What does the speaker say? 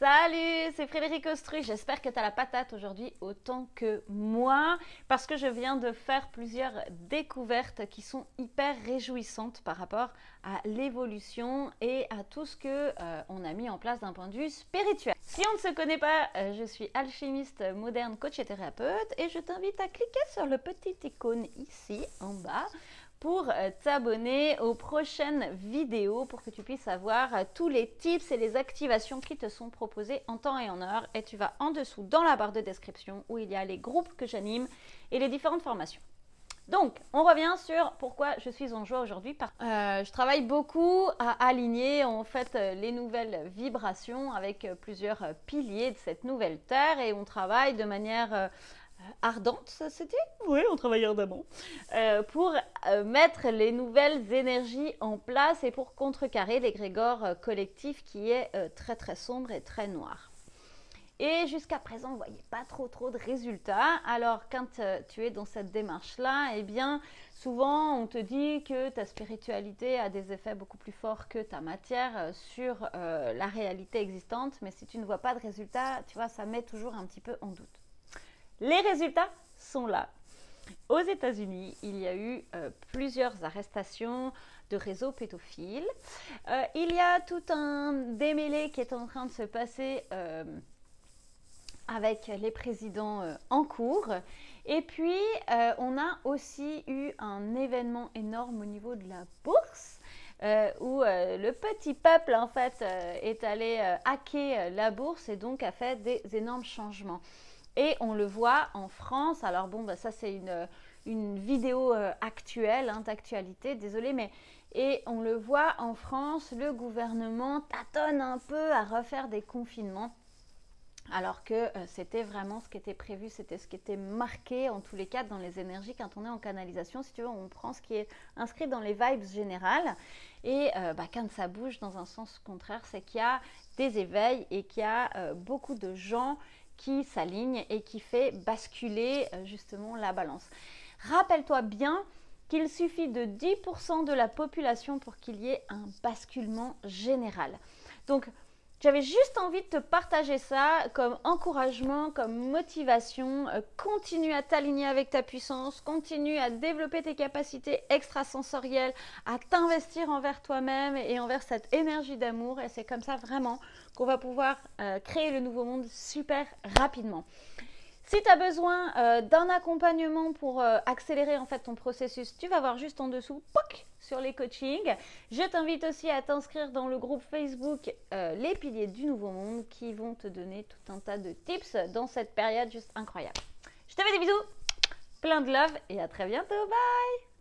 Salut, c'est Frédéric Ostrui. J'espère que tu as la patate aujourd'hui autant que moi parce que je viens de faire plusieurs découvertes qui sont hyper réjouissantes par rapport à l'évolution et à tout ce que on a mis en place d'un point de vue spirituel. Si on ne se connaît pas, je suis alchimiste moderne, coach et thérapeute et je t'invite à cliquer sur le petit icône ici en bas pour t'abonner aux prochaines vidéos pour que tu puisses avoir tous les tips et les activations qui te sont proposés en temps et en heure. Et tu vas en dessous dans la barre de description où il y a les groupes que j'anime et les différentes formations. Donc, on revient sur pourquoi je suis en joie aujourd'hui. Je travaille beaucoup à aligner en fait les nouvelles vibrations avec plusieurs piliers de cette nouvelle terre et on travaille de manière ardente, ça se dit? Oui, on travaille ardemment. Pour mettre les nouvelles énergies en place et pour contrecarrer l'égrégore collectif qui est très très sombre et très noir. Et jusqu'à présent, vous ne voyez pas trop de résultats. Alors, quand tu es dans cette démarche-là, eh bien, souvent, on te dit que ta spiritualité a des effets beaucoup plus forts que ta matière sur la réalité existante. Mais si tu ne vois pas de résultats, tu vois, ça met toujours un petit peu en doute. Les résultats sont là. Aux États-Unis, il y a eu plusieurs arrestations de réseaux pédophiles. Il y a tout un démêlé qui est en train de se passer avec les présidents en cours. Et puis, on a aussi eu un événement énorme au niveau de la bourse. Où le petit peuple en fait est allé hacker la bourse et donc a fait des énormes changements. Et on le voit en France, alors bon, bah, ça c'est une vidéo actuelle, d'actualité, désolé, mais et on le voit en France, le gouvernement tâtonne un peu à refaire des confinements, alors que c'était vraiment ce qui était prévu, c'était ce qui était marqué en tous les cas dans les énergies quand on est en canalisation, si tu veux, on prend ce qui est inscrit dans les vibes générales, et quand ça bouge dans un sens contraire, c'est qu'il y a des éveils et qu'il y a beaucoup de gens qui s'aligne et qui fait basculer justement la balance. Rappelle-toi bien qu'il suffit de 10% de la population pour qu'il y ait un basculement général. Donc, j'avais juste envie de te partager ça comme encouragement, comme motivation. Continue à t'aligner avec ta puissance, continue à développer tes capacités extrasensorielles, à t'investir envers toi-même et envers cette énergie d'amour. Et c'est comme ça vraiment qu'on va pouvoir créer le nouveau monde super rapidement. Si tu as besoin d'un accompagnement pour accélérer en fait ton processus, tu vas voir juste en dessous sur les coachings. Je t'invite aussi à t'inscrire dans le groupe Facebook Les Piliers du Nouveau Monde qui vont te donner tout un tas de tips dans cette période juste incroyable. Je te fais des bisous, plein de love et à très bientôt. Bye!